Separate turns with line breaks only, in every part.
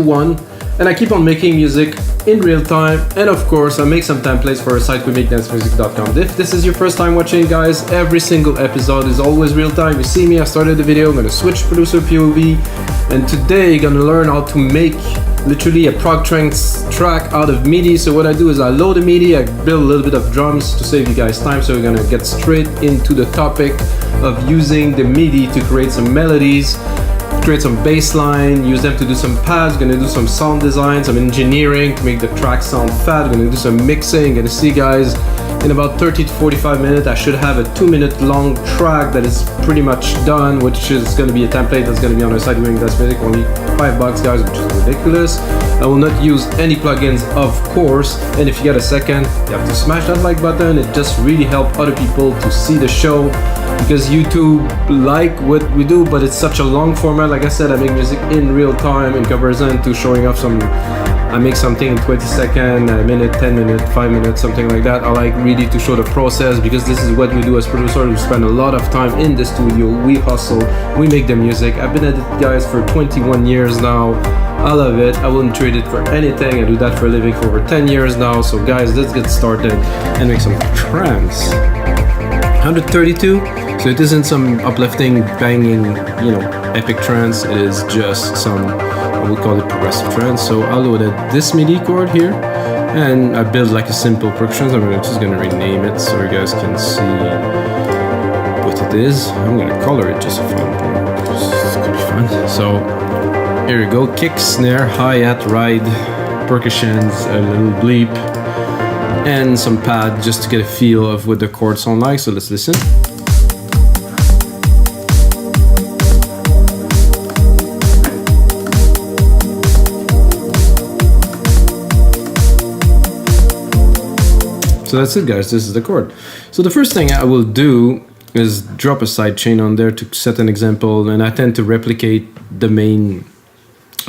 one, and I keep on making music in real time, and of course I make some templates for a site we make dancemusic.com. If this is your first time watching, guys, every single episode is always real time. You see me, I started the video, I'm gonna switch producer POV, and today you're gonna learn how to make literally a prog trance track out of MIDI. So what I do is I load the MIDI, I build a little bit of drums to save you guys time, so we're gonna get straight into the topic of using the MIDI to create some melodies, create some bassline, use them to do some pads, gonna do some sound design, some engineering to make the track sound fat, gonna do some mixing. Gonna see, guys, in about 30 to 45 minutes I should have a 2-minute long track that is pretty much done, which is gonna be a template that's gonna be on our site doing That's Music, only $5, guys, which is ridiculous. I will not use any plugins, of course, and if you get a second, you have to smash that like button. It just really helps other people to see the show, because YouTube like what we do, but it's such a long format. Like I said, I make music in real time in comparison to showing off some, I make something in 20 seconds, a minute, 10 minutes, 5 minutes, something like that. I like really to show the process, because this is what we do as producers. We spend a lot of time in the studio, we hustle, we make the music. I've been at it, guys, for 21 years now. I love it. I wouldn't trade it for anything. I do that for a living for over 10 years now. So guys, let's get started and make some trance. 132, so it isn't some uplifting, banging, epic trance. It is just some, I would call it progressive trance. So I loaded this MIDI chord here, and I built like a simple percussion. I'm just gonna rename it so you guys can see what it is. I'm gonna color it just for fun. It's gonna be fun. So here we go: kick, snare, hi-hat, ride, percussions, a little bleep, and some pad just to get a feel of what the chords sound like. So let's listen. So that's it, guys, this is the chord. So the first thing I will do is drop a sidechain on there to set an example, and I tend to replicate the main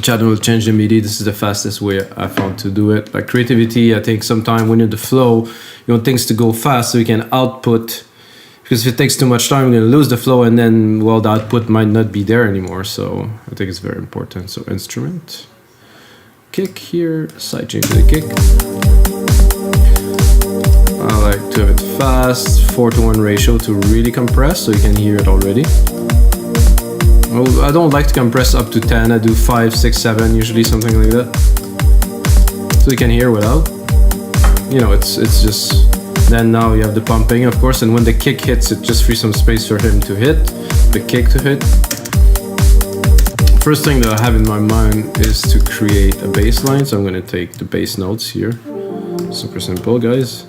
channel, will change the MIDI. This is the fastest way I found to do it. Like creativity, I think sometimes when you're in the flow, you want things to go fast so you can output, because if it takes too much time, you're gonna lose the flow, and then, well, the output might not be there anymore. So I think it's very important. So instrument, kick here, sidechain to the kick. I like to have it fast, 4:1 ratio to really compress so you can hear it already. Well, I don't like to compress up to 10, I do 5, 6, 7, usually something like that. So you can hear without. It's just, then now you have the pumping, of course, and when the kick hits, it just frees some space for him to hit, the kick to hit. First thing that I have in my mind is to create a bass line, so I'm gonna take the bass notes here. Super simple, guys.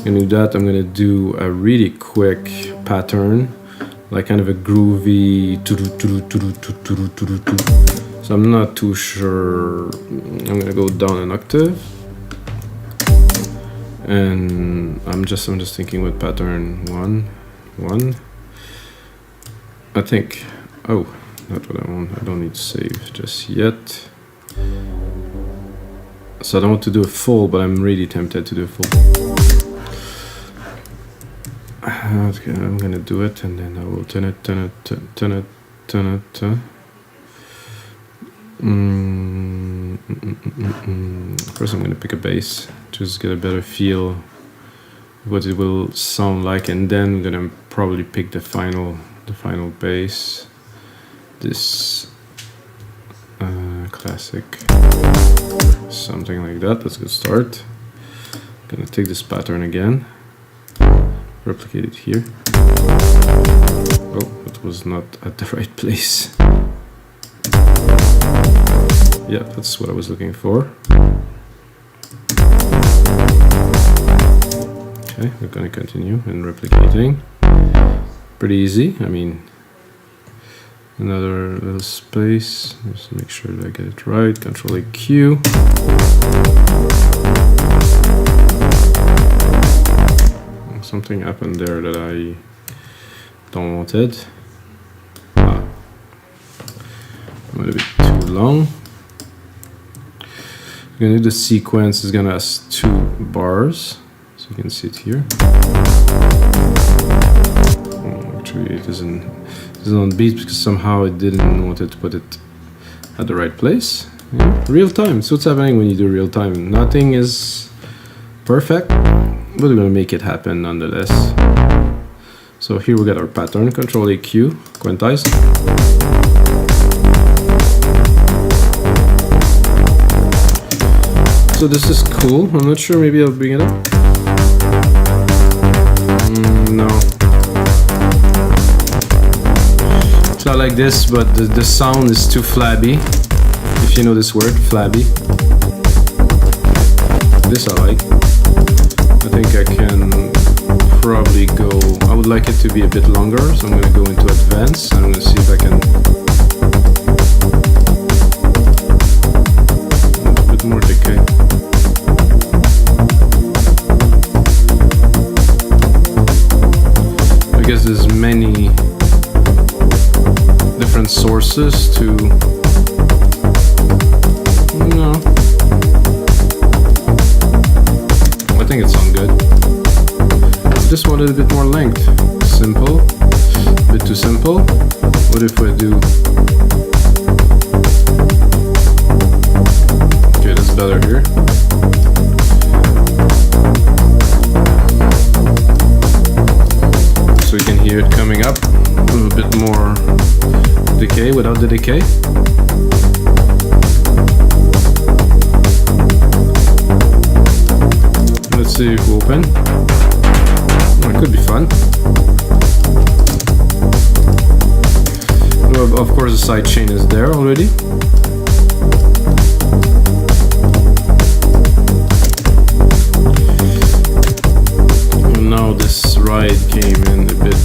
I'm gonna do that. I'm gonna do a really quick pattern, like kind of a groovy. So I'm not too sure. I'm gonna go down an octave, and I'm just thinking what pattern. 1, 1. I think. Oh, not what I want. I don't need to save just yet. So I don't want to do a full, but I'm really tempted to do a full. Okay, I'm gonna do it, and then I will turn it. First, I'm gonna pick a bass, just get a better feel of what it will sound like, and then I'm gonna probably pick the final bass. This classic, something like that. Let's get start. Gonna take this pattern again. Replicate it here. Oh, it was not at the right place. Yeah, that's what I was looking for. Okay, we're gonna continue in replicating. Pretty easy. I mean, another little space. Just make sure that I get it right. Control AQ. Something happened there that I don't wanted. Might have been too long. I'm gonna do the sequence. Is gonna have 2 bars, so you can see it here. Actually, it isn't on beat because somehow it didn't want it to put it at the right place. Yeah, real time. So what's happening when you do real time? Nothing is perfect, but we're gonna make it happen nonetheless. So here we got our pattern, Control AQ, quantize. So this is cool. I'm not sure, maybe I'll bring it up. No. It's not like this, but the sound is too flabby. If you know this word, flabby. This I like. I think I can probably go, I would like it to be a bit longer, so I'm going to go into advanced and I'm going to see if I can a bit more decay. I guess there's many different sources to, no, I think it sounds good. Just wanted a bit more length. Simple, a bit too simple. What if I do? Okay, that's better here. So you can hear it coming up. A little bit more decay without the decay. Let's see if we open. It could be fun. Well, of course the sidechain is there already. And now this ride came in a bit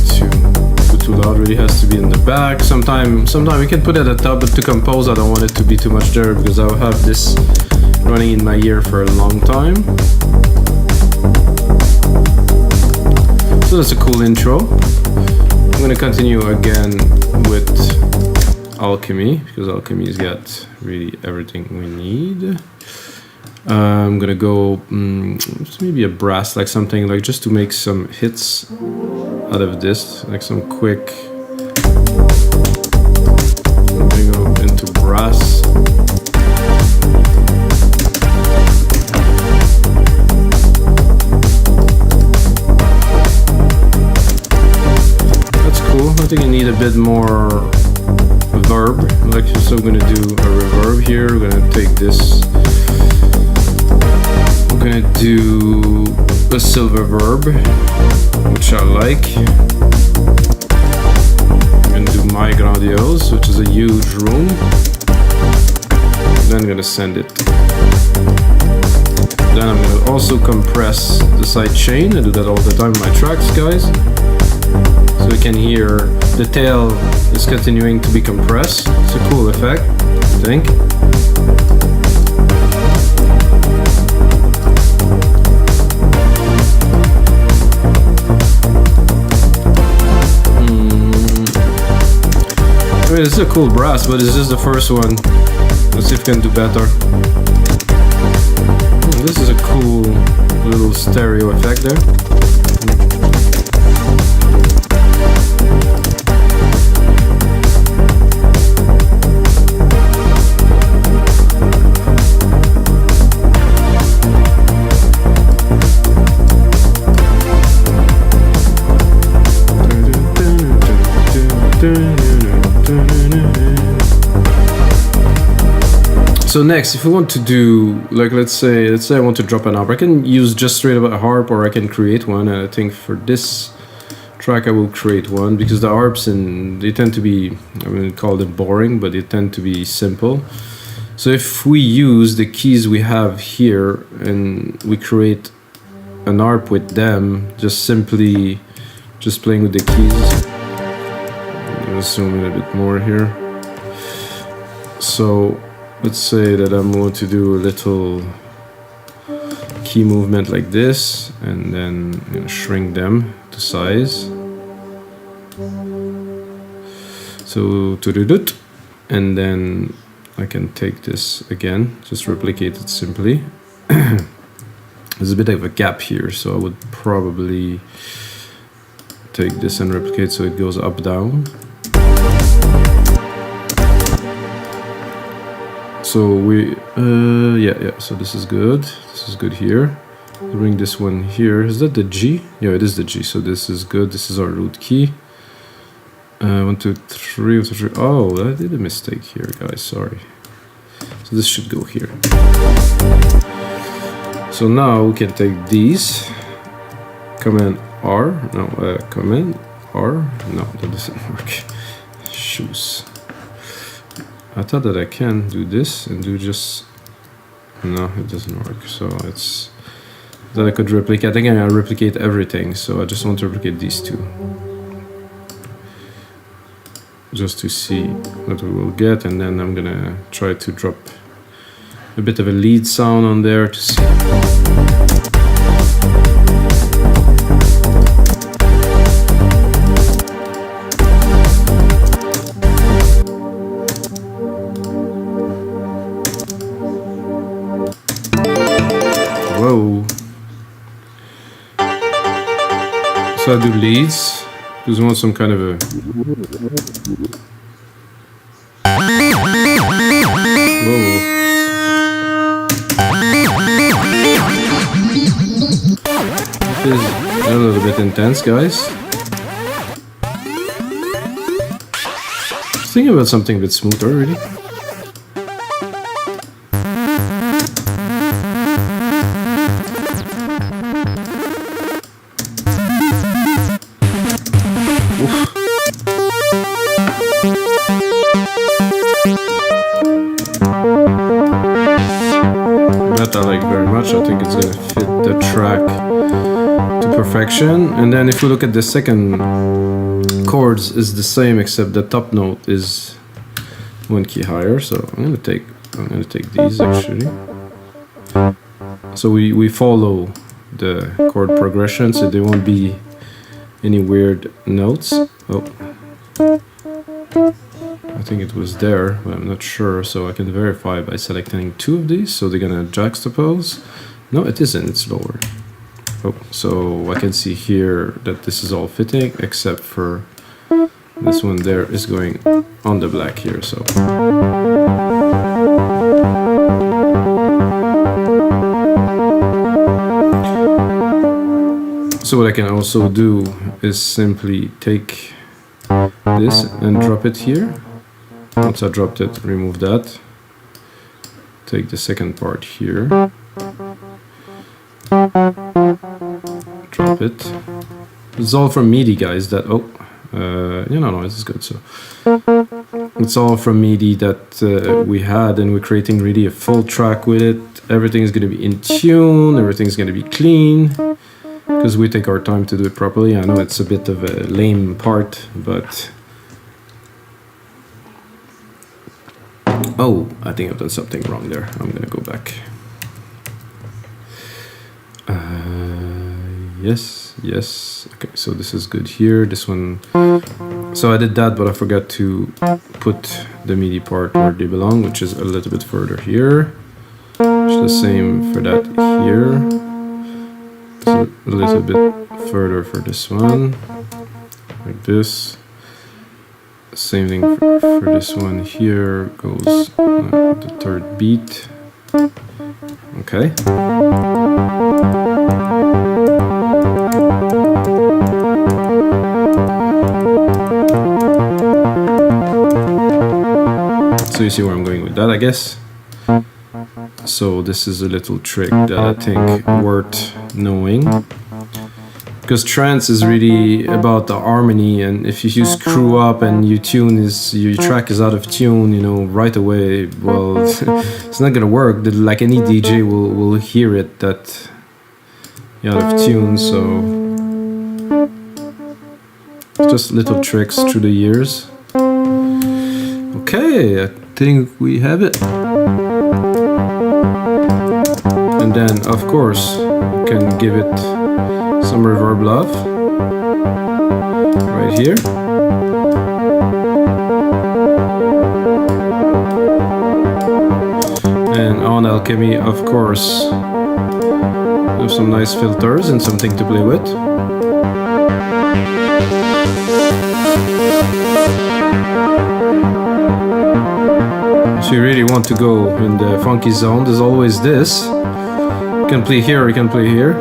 too loud. Really has to be in the back. Sometime we can put it at the top, but to compose I don't want it to be too much there because I'll have this running in my ear for a long time. So that's a cool intro. I'm gonna continue again with Alchemy because Alchemy's got really everything we need. I'm gonna go maybe a brass, like something like just to make some hits out of this, like some quick. I'm gonna go into brass. I think I need a bit more verb, like so I'm gonna do a reverb here. We're gonna take this, I'm gonna do a silver verb, which I like. I'm gonna do my grandiose, which is a huge room. Then I'm gonna send it. Then I'm gonna also compress the sidechain. I do that all the time in my tracks, guys. So we can hear the tail is continuing to be compressed. It's a cool effect, I think. I mean, it's a cool brass, but it's just the first one. Let's see if we can do better. This is a cool little stereo effect there. So next, if we want to do, like, let's say I want to drop an harp, I can use just straight up a harp, or I can create one. And I think for this track I will create one because the harps, and they tend to be, I wouldn't call them boring, but they tend to be simple. So if we use the keys we have here and we create an harp with them, just simply just playing with the keys. I'm gonna zoom in a bit more here. So let's say that I'm going to do a little key movement like this, and then I'm gonna shrink them to size. So to and then I can take this again, just replicate it simply. There's a bit of a gap here, so I would probably take this and replicate so it goes up down. So we, yeah, so this is good. This is good here. Bring this one here. Is that the G? Yeah, it is the G. So this is good. This is our root key. 1, 2, 3, 1, 2, 3. Oh, I did a mistake here, guys. Sorry. So this should go here. So now we can take these. Command R. No, Command R. No, that doesn't work. Shoes. I thought that I can do this and do just. No, it doesn't work. So it's that I could replicate. I think I replicate everything. So I just want to replicate these two, just to see what we will get, and then I'm gonna try to drop a bit of a lead sound on there to see. Whoa. So I do leads because I want some kind of a. Whoa. This is a little bit intense, guys. Thinking about something a bit smoother, really. That I like very much. I think it's gonna fit the track to perfection. And then if we look at the second chords, is the same except the top note is 1 key higher. So I'm gonna take these actually. So we follow the chord progression, so there won't be any weird notes. Oh, I think it was there, but I'm not sure, so I can verify by selecting 2 of these. So they're gonna juxtapose. No, it isn't, it's lower. Oh, so I can see here that this is all fitting except for this one there is going on the black here. So what I can also do is simply take this and drop it here. Once I dropped it, remove that. Take the second part here. Drop it. It's all from MIDI, guys. That no, this is good. So it's all from MIDI that we had, and we're creating really a full track with it. Everything is going to be in tune. Everything's going to be clean. Because we take our time to do it properly. I know it's a bit of a lame part, but... Oh, I think I've done something wrong there. I'm gonna go back. Yes. Okay, so this is good here. This one... So I did that, but I forgot to put the MIDI part where they belong, which is a little bit further here. It's the same for that here. A little bit further for this one, like this. Same thing for this one here, goes the third beat. Okay. So you see where I'm going with that, I guess. So this is a little trick that I think worth knowing, because trance is really about the harmony, and if you screw up and your track is out of tune, you know, right away, well, it's not gonna work. Like any DJ will hear it that you're out of tune. So just little tricks through the years. Okay, I think we have it. And then, of course, you can give it some reverb love right here. And on Alchemy, of course, have some nice filters and something to play with. If you really want to go in the funky zone, there's always this. You can play here, you can play here.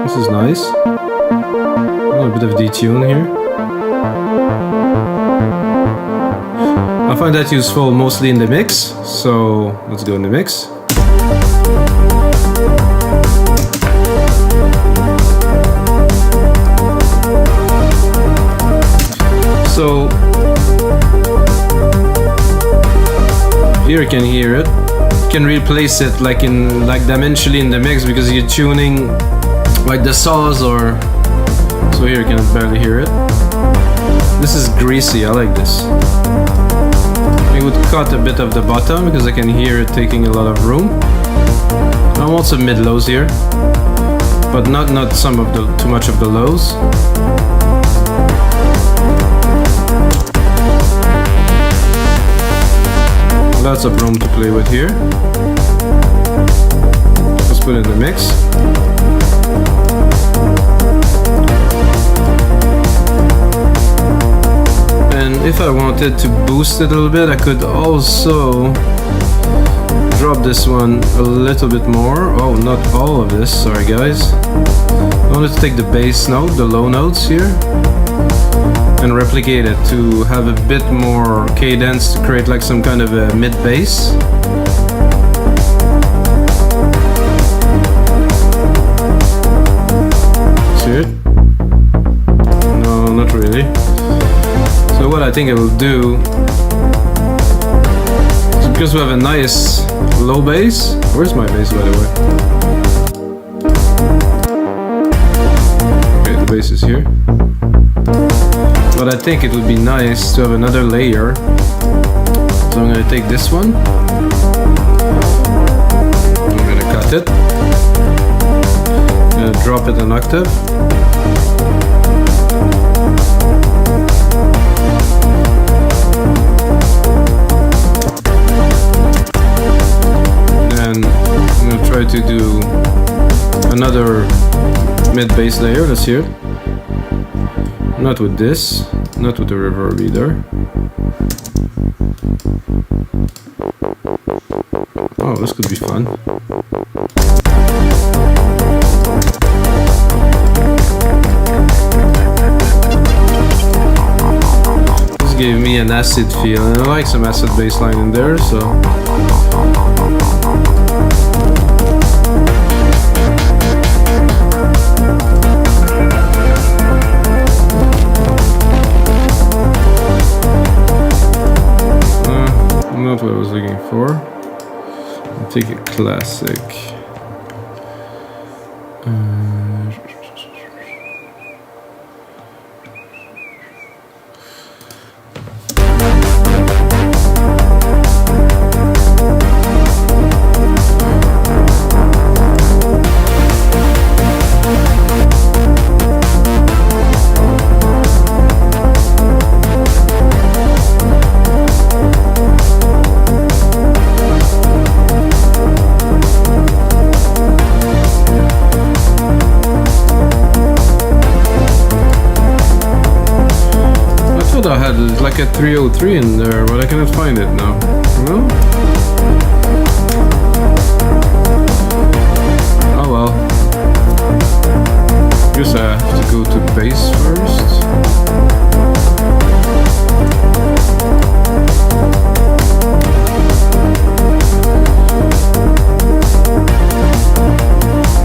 This is nice. A little bit of detune here. I find that useful mostly in the mix, so let's go in the mix. So here you can hear it. You can replace it like dimensionally in the mix because you're tuning like the saws or so. Here you can barely hear it. This is greasy, I like this. I would cut a bit of the bottom because I can hear it taking a lot of room. I want some mid-lows here, but not too much of the lows. Lots of room to play with here. Let's put it in the mix. And if I wanted to boost it a little bit, I could also drop this one a little bit more. Oh, not all of this, sorry guys. I wanted to take the bass note, the low notes here, and replicate it to have a bit more cadence to create like some kind of a mid bass. See it? No, not really. So what I think I will do is, because we have a nice low bass. Where's my bass, by the way? Okay, the bass is here. But I think it would be nice to have another layer. So I'm going to take this one. I'm going to cut it. I'm going to drop it an octave. And I'm going to try to do another mid-bass layer. Let's hear it. Not with this, not with the reverb either. Oh, this could be fun. This gave me an acid feel, and I like some acid bassline in there, so. Not what I was looking for. I'll take a classic. I had like a 303 in there, but I cannot find it now. No? Oh well. Guess I have to go to bass first.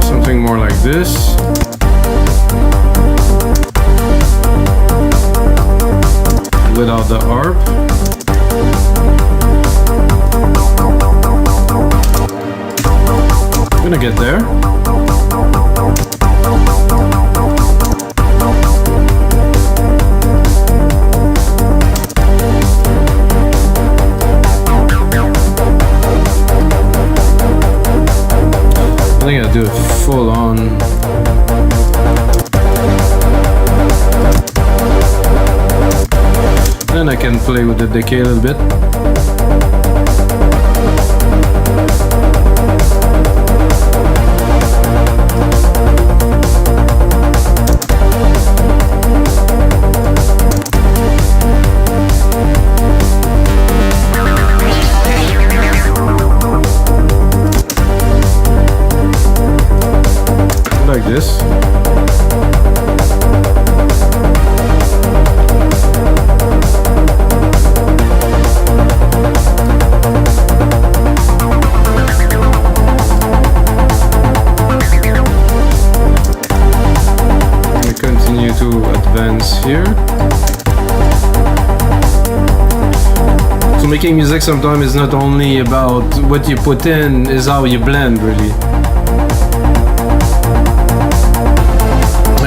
Something more like this. Without the ARP. I'm gonna get there. I think I'll do it full on. Then I can play with the decay a little bit. like this. We continue to advance here. So making music sometimes is not only about what you put in, is how you blend, really.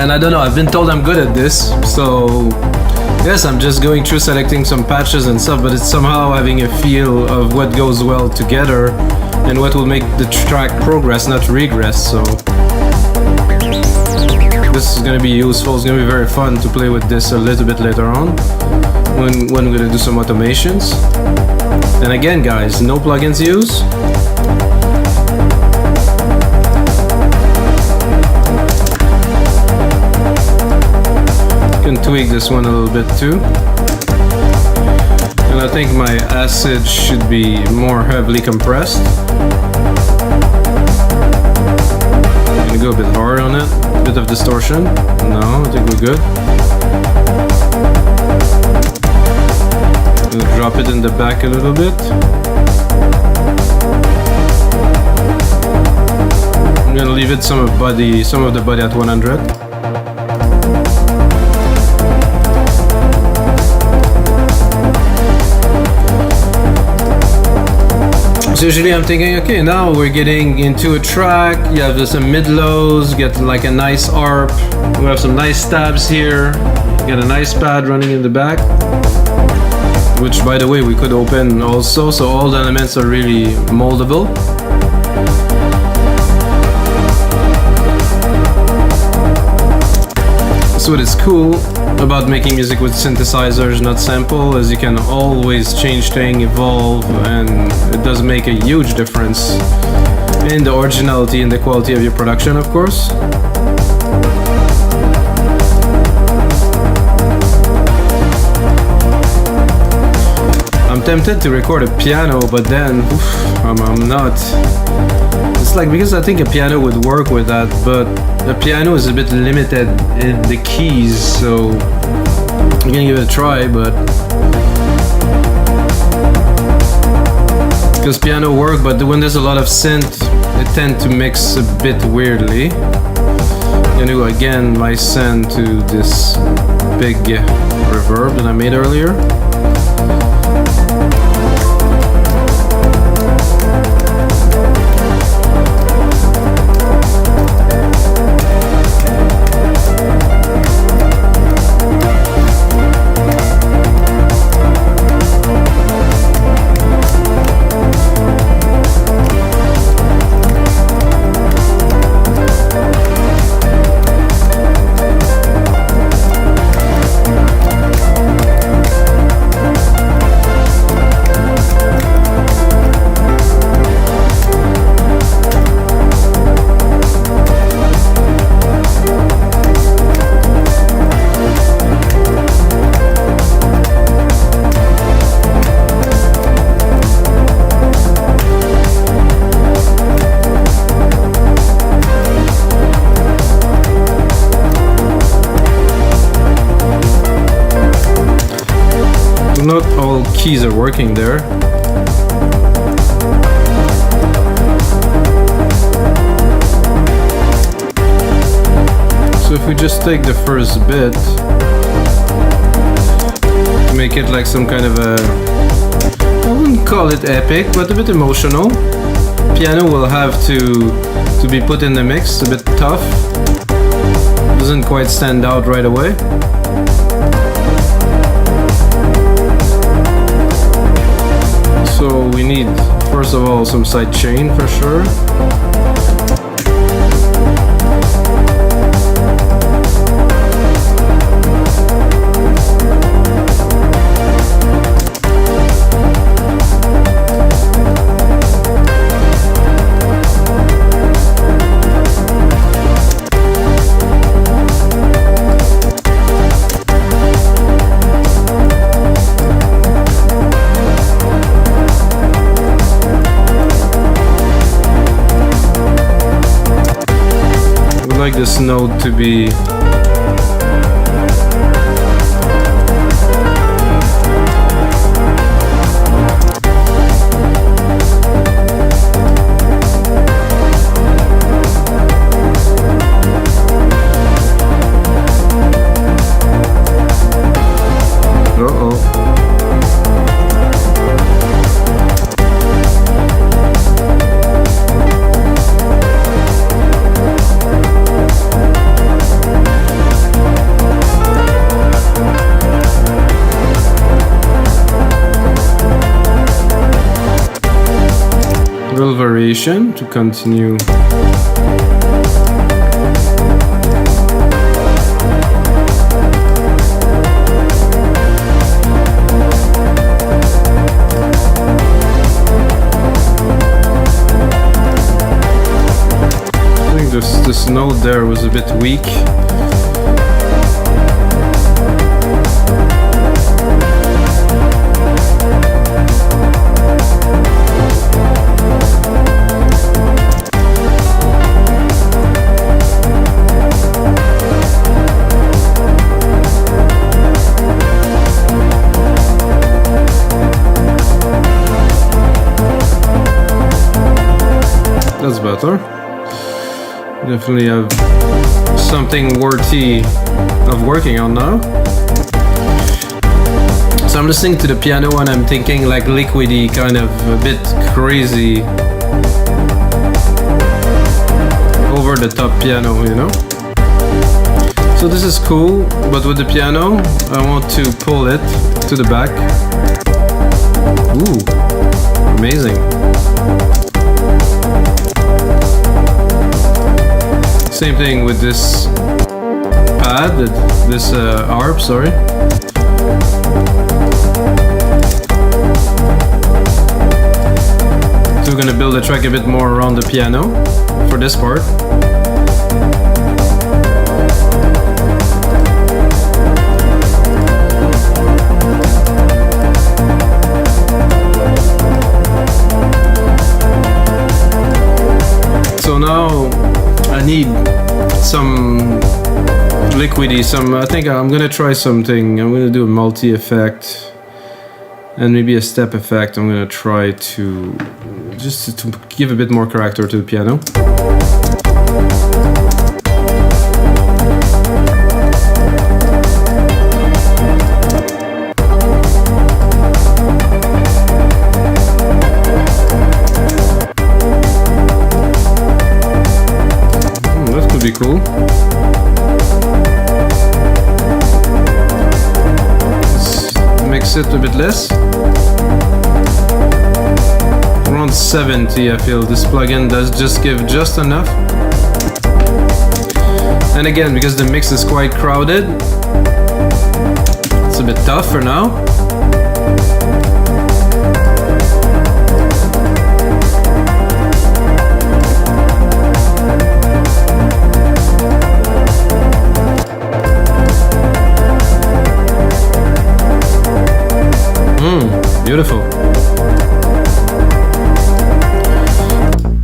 And I don't know, I've been told I'm good at this, so yes, I'm just going through selecting some patches and stuff, but it's somehow having a feel of what goes well together and what will make the track progress, not regress. So this is gonna be useful, it's gonna be very fun to play with this a little bit later on when we're gonna do some automations. And again guys, no plugins used. Can tweak this one a little bit too. And I think my acid should be more heavily compressed. I'm gonna go a bit hard on it, a bit of distortion. No, I think we're good. I'm gonna drop it in the back a little bit. I'm gonna leave it some of the body at 100. So usually I'm thinking, okay, now we're getting into a track, you have some mid-lows, get like a nice arp, we have some nice stabs here, get a nice pad running in the back, which by the way we could open also, so all the elements are really moldable. So what is cool about making music with synthesizers, not sample, is you can always change things, evolve, and it does make a huge difference in the originality and the quality of your production, of course. I'm tempted to record a piano, but then I'm not. It's like, because I think a piano would work with that, but the piano is a bit limited in the keys, so I'm gonna give it a try, but because piano work, but when there's a lot of synth, it tends to mix a bit weirdly. I'm gonna do again my send to this big reverb that I made earlier. Not all keys are working there. So if we just take the first bit, make it like some kind of a, I wouldn't call it epic, but a bit emotional. Piano will have to be put in the mix, a bit tough. Doesn't quite stand out right away. So we need, first of all, some sidechain for sure. like this note to be variation to continue. I think this note there was a bit weak. That's better. Definitely have something worthy of working on now. So I'm listening to the piano and I'm thinking like liquidy, kind of a bit crazy, over the top piano, you know? So this is cool, but with the piano, I want to pull it to the back. Ooh, amazing. Same thing with this pad, this harp, sorry. So we're gonna build the track a bit more around the piano for this part. So now I need some liquidy, I think I'm gonna try something. I'm gonna do a multi effect and maybe a step effect. I'm gonna try to just to give a bit more character to the piano. Be cool. Let's mix it a bit less. Around 70, I feel this plugin does just give just enough. And again, because the mix is quite crowded, it's a bit tough for now. Beautiful.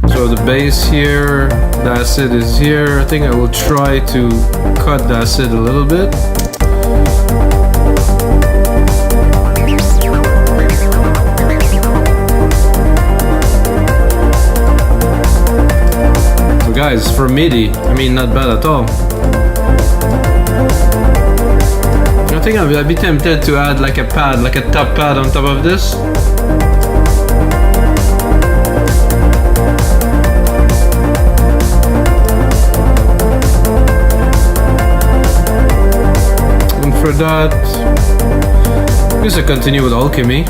So the bass here, the acid is here. I think I will try to cut the acid a little bit. So guys, for MIDI, I mean, not bad at all. I think I'd be tempted to add like a pad, like a top pad on top of this. And for that, I guess I continue with Alchemy.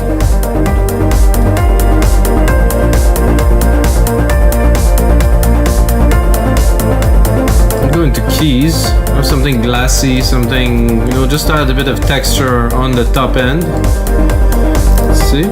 Go into keys or something glassy, something, you know, just add a bit of texture on the top end. Let's see.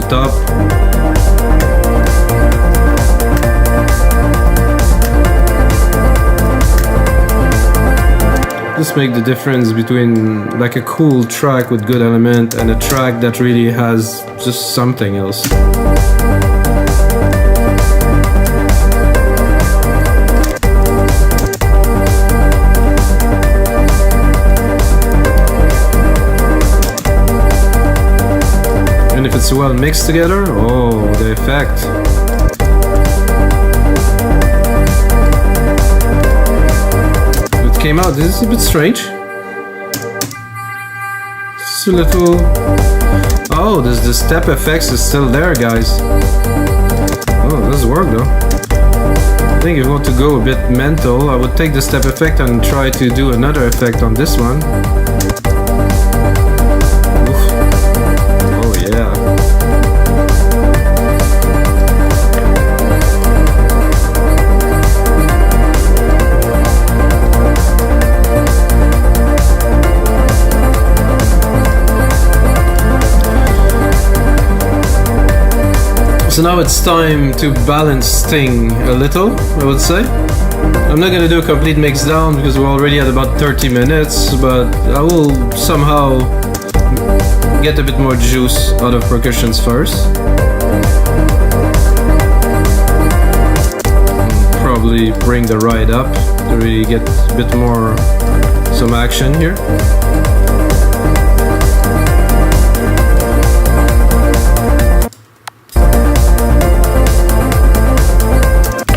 top. Just make the difference between like a cool track with good element and a track that really has just something else. And if it's well mixed together, oh, the effect. Came out. This is a bit strange. It's a little. Oh, the step effects is still there, guys. Oh, it does work though. I think if you want to go a bit mental, I would take the step effect and try to do another effect on this one. Oof. Oh yeah. So now it's time to balance things a little, I would say. I'm not gonna do a complete mix down because we're already at about 30 minutes, but I will somehow get a bit more juice out of percussions first. Probably bring the ride up to really get a bit more some action here.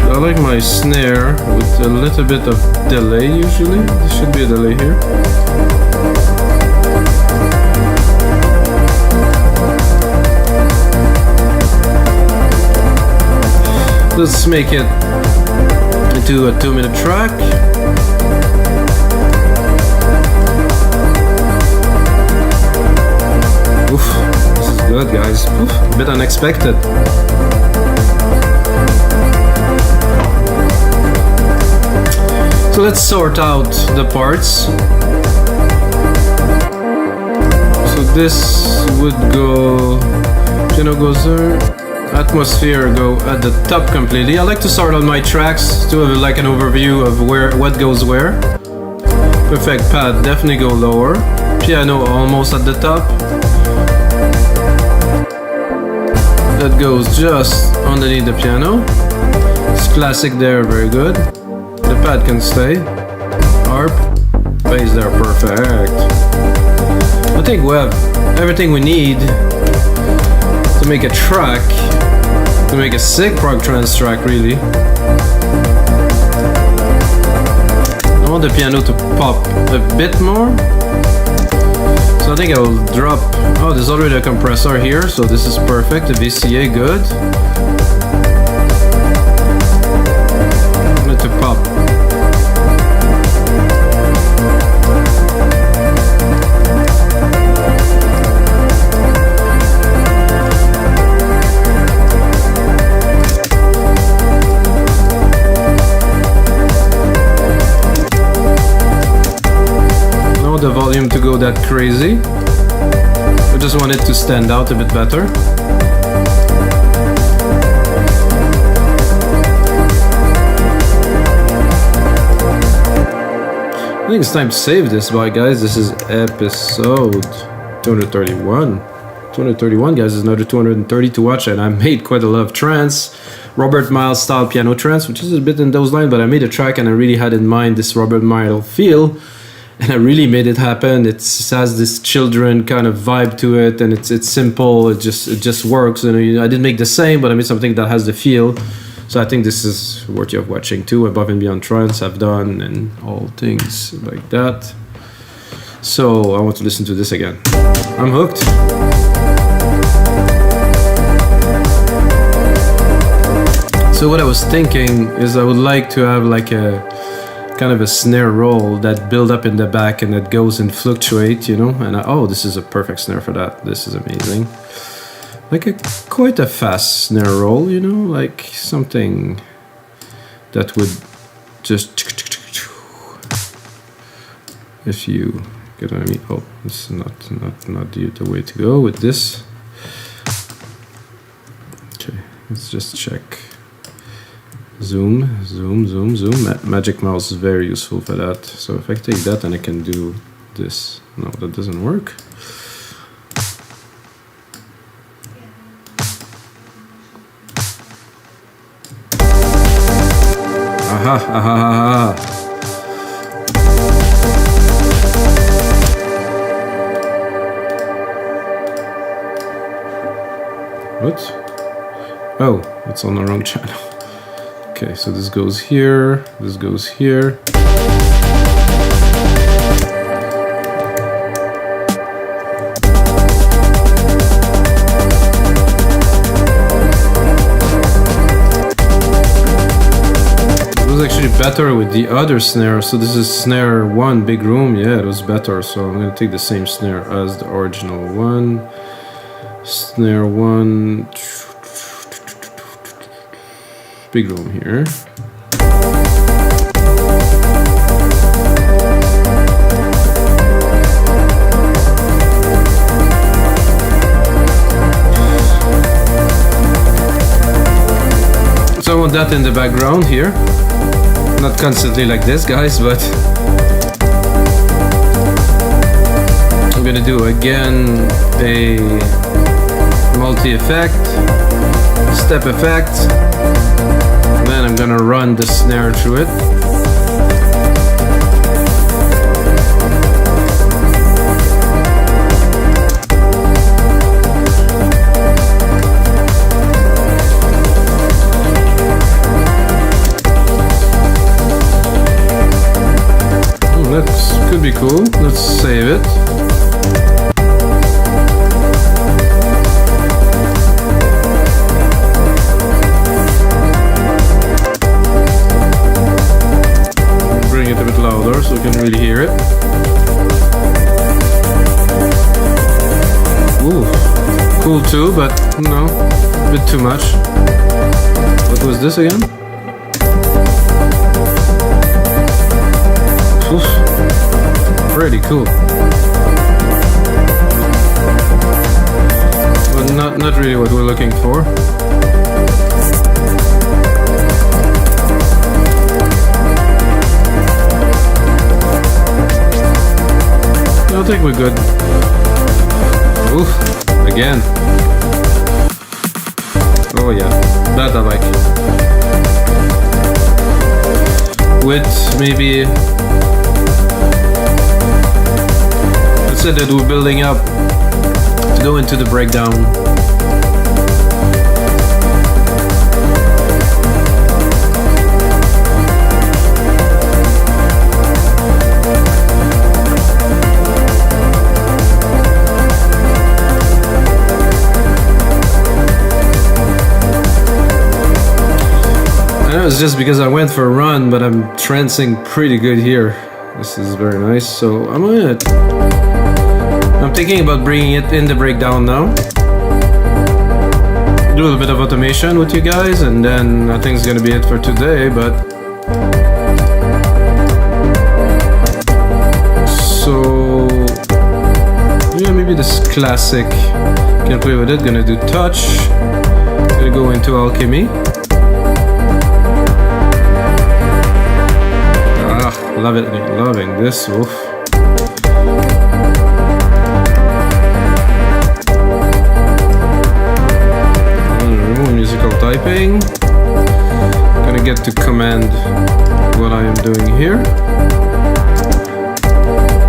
I like my snare with a little bit of delay usually. There should be a delay here. Let's make it into a 2-minute track. Oof, this is good, guys. Oof, a bit unexpected. So let's sort out the parts. So this would go, piano goes there, atmosphere go at the top completely. I like to start on my tracks to have like an overview of what goes where. Perfect pad, definitely go lower. Piano almost at the top. That goes just underneath the piano. It's classic there, very good. The pad can stay. Harp, bass there, perfect. I think we have everything we need to make a track, to make a sick prog trance track, really. I want the piano to pop a bit more. So I think I will drop. Oh, there's already a compressor here, so this is perfect. The VCA, good. I need to pop. The volume to go that crazy. I just want it to stand out a bit better. I think it's time to save this, bye guys. This is episode 231. 231, guys, is another 230 to watch, and I made quite a lot of trance. Robert Miles style piano trance, which is a bit in those lines, but I made a track and I really had in mind this Robert Miles feel. And I really made it happen. It has this children kind of vibe to it, and it's simple. It just works. And I didn't make the same, but I made something that has the feel. So I think this is worthy of watching too. Above and Beyond Trance I've done, and all things like that. So I want to listen to this again. I'm hooked. So what I was thinking is I would like to have like a kind of a snare roll that build up in the back and that goes and fluctuate, you know. And oh, this is a perfect snare for that. This is amazing. Like quite a fast snare roll, you know, like something that would just, if you get what I mean. Oh, this is not the way to go with this. Let's just check. Zoom, zoom, zoom, zoom. Magic mouse is very useful for that. So if I take that and I can do this. No, that doesn't work. Aha, aha, aha. What? Oh, it's on the wrong channel. Okay, so this goes here, this goes here. It was actually better with the other snare. So this is snare 1, big room. Yeah, it was better. So I'm gonna take the same snare as the original one. Snare 1. Big room here. So I want that in the background here. Not constantly like this, guys, but I'm gonna do again a multi-effect, step effect. Then I'm gonna run the snare through it. That could be cool. Let's save it. So we can really hear it. Ooh, cool too, but no, a bit too much. What was this again? Oof, pretty cool. But not really what we're looking for. I think we're good. Oof, again. Oh yeah, that I like. With maybe, let's say that we're building up to go into the breakdown. It's just because I went for a run, but I'm trancing pretty good here. This is very nice. So I'm thinking about bringing it in the breakdown now. Do a little bit of automation with you guys, and then I think it's gonna be it for today. But so yeah, maybe this classic. Can play with it. Gonna do touch. Gonna go into alchemy. Love it, loving this. Oof. Remove musical typing. Gonna get to command what I am doing here.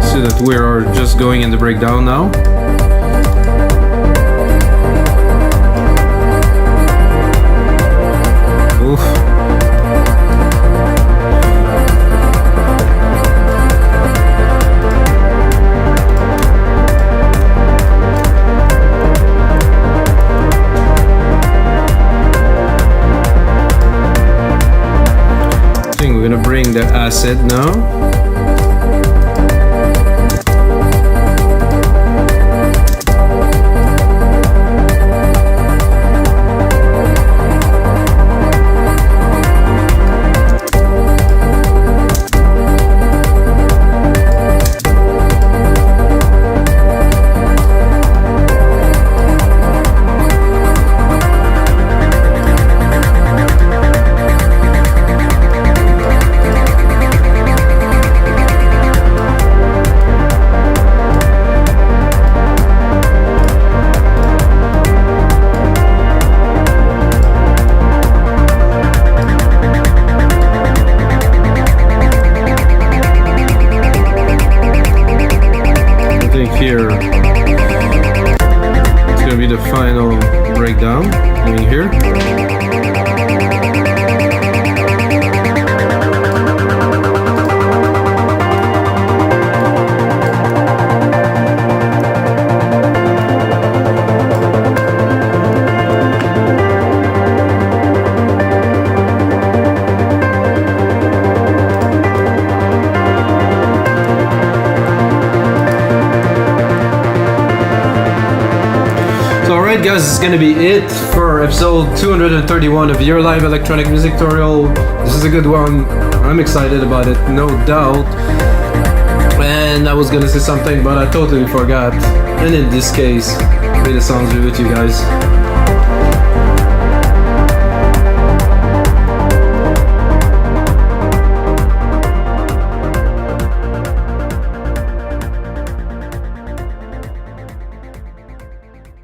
See that we are just going in the breakdown now. Oof. We're gonna bring the acid now. this is gonna be it for episode 231 of your live electronic music tutorial. This is a good one. I'm excited about it, no doubt. And I was gonna say something, but I totally forgot. And in this case, may the sounds be with you guys.